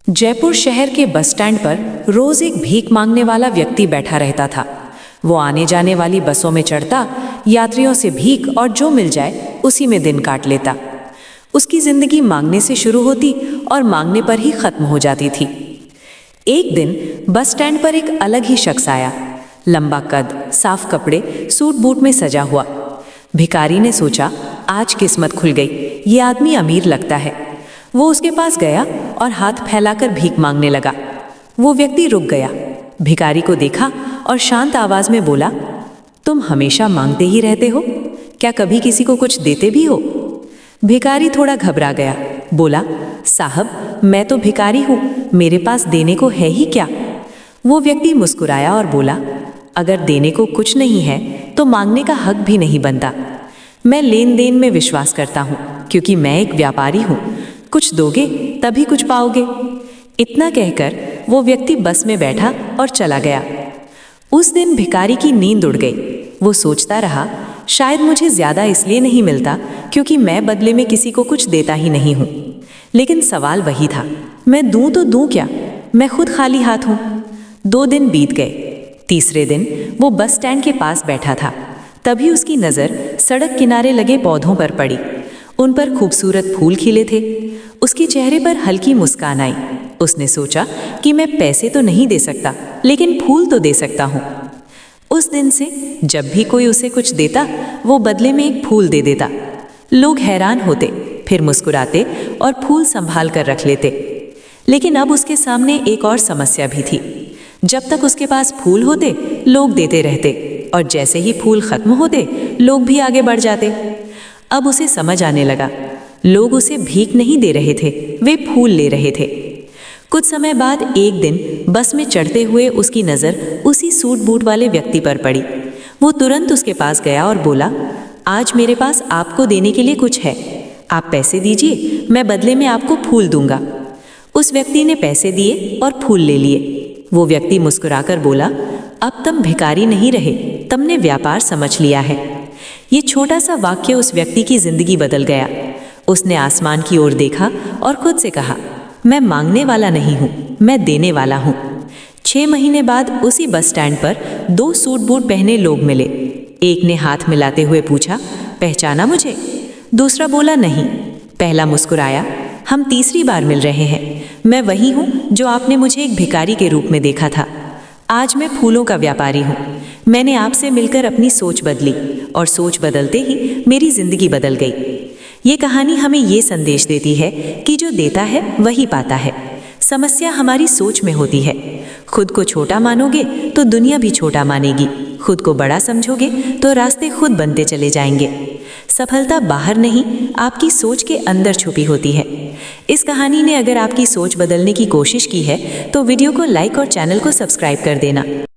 जयपुर शहर के bus stand पर रोज एक भीख मांगने वाला व्यक्ति बैठा रहता था। वो आने जाने वाली बसों में चढ़ता, यात्रियों से भीख और जो मिल जाए उसी में दिन काट लेता। उसकी जिंदगी मांगने से शुरू होती और मांगने पर ही खत्म हो जाती थी। एक दिन बस स्टैंड पर एक अलग ही शख्स आया। लंबा कद, साफ कपड़े, सूट बूट में सजा हुआ। भिखारी ने सोचा, आज किस्मत खुल गई, ये आदमी अमीर लगता है। वो उसके पास गया और हाथ फैलाकर भीख मांगने लगा। वो व्यक्ति रुक गया, भिखारी को देखा और शांत आवाज में बोला, तुम हमेशा मांगते ही रहते हो, क्या कभी किसी को कुछ देते भी हो? भिखारी थोड़ा घबरा गया, बोला, साहब मैं तो भिखारी हूँ, मेरे पास देने को है ही क्या? वो व्यक्ति मुस्कुराया और बोला, अगर देने को कुछ नहीं है तो मांगने का हक भी नहीं बनता। मैं लेन देन में विश्वास करता हूँ, क्योंकि मैं एक व्यापारी हूँ। कुछ दोगे तभी कुछ पाओगे। इतना कहकर वो व्यक्ति बस में बैठा और चला गया। उस दिन भिखारी की नींद उड़ गई। वो सोचता रहा, शायद मुझे ज्यादा इसलिए नहीं मिलता क्योंकि मैं बदले में किसी को कुछ देता ही नहीं हूँ। लेकिन सवाल वही था, मैं दूं तो दूं क्या? मैं खुद खाली हाथ हूँ। 2 दिन बीत गए। तीसरे दिन वो बस स्टैंड के पास बैठा था। तभी उसकी नज़र सड़क किनारे लगे पौधों पर पड़ी। उन पर खूबसूरत फूल खिले थे। उसके चेहरे पर हल्की मुस्कान आई। उसने सोचा कि मैं पैसे तो नहीं दे सकता, लेकिन फूल तो दे सकता हूँ। उस दिन से जब भी कोई उसे कुछ देता, वो बदले में एक फूल दे देता। लोग हैरान होते, फिर मुस्कुराते और फूल संभाल कर रख लेते। लेकिन अब उसके सामने एक और समस्या भी थी। जब तक उसके पास फूल होते, लोग देते रहते, और जैसे ही फूल खत्म होते, लोग भी आगे बढ़ जाते। अब उसे समझ आने लगा, लोग उसे भीख नहीं दे रहे थे, वे फूल ले रहे थे। कुछ समय बाद एक दिन बस में चढ़ते हुए उसकी नज़र उसी सूट बूट वाले व्यक्ति पर पड़ी। वो तुरंत उसके पास गया और बोला, आज मेरे पास आपको देने के लिए कुछ है, आप पैसे दीजिए, मैं बदले में आपको फूल दूंगा। उस व्यक्ति ने पैसे दिए और फूल ले लिए। वो व्यक्ति मुस्कुराकर बोला, अब तुम भिखारी नहीं रहे, तुमने व्यापार समझ लिया है। ये छोटा सा वाक्य उस व्यक्ति की जिंदगी बदल गया। उसने आसमान की ओर देखा और खुद से कहा, मैं मांगने वाला नहीं हूँ, मैं देने वाला हूँ। 6 महीने बाद उसी बस स्टैंड पर 2 सूट बूट पहने लोग मिले। एक ने हाथ मिलाते हुए पूछा, पहचाना मुझे? दूसरा बोला, नहीं। पहला मुस्कुराया, हम तीसरी बार मिल रहे हैं, मैं वही हूँ जो आपने मुझे एक भिखारी के रूप में देखा था। आज मैं फूलों का व्यापारी हूँ। मैंने आपसे मिलकर अपनी सोच बदली, और सोच बदलते ही मेरी जिंदगी बदल गई। ये कहानी हमें ये संदेश देती है कि जो देता है वही पाता है। समस्या हमारी सोच में होती है। खुद को छोटा मानोगे तो दुनिया भी छोटा मानेगी। खुद को बड़ा समझोगे तो रास्ते खुद बनते चले जाएंगे। सफलता बाहर नहीं, आपकी सोच के अंदर छुपी होती है। इस कहानी ने अगर आपकी सोच बदलने की कोशिश की है तो वीडियो को लाइक और चैनल को सब्सक्राइब कर देना।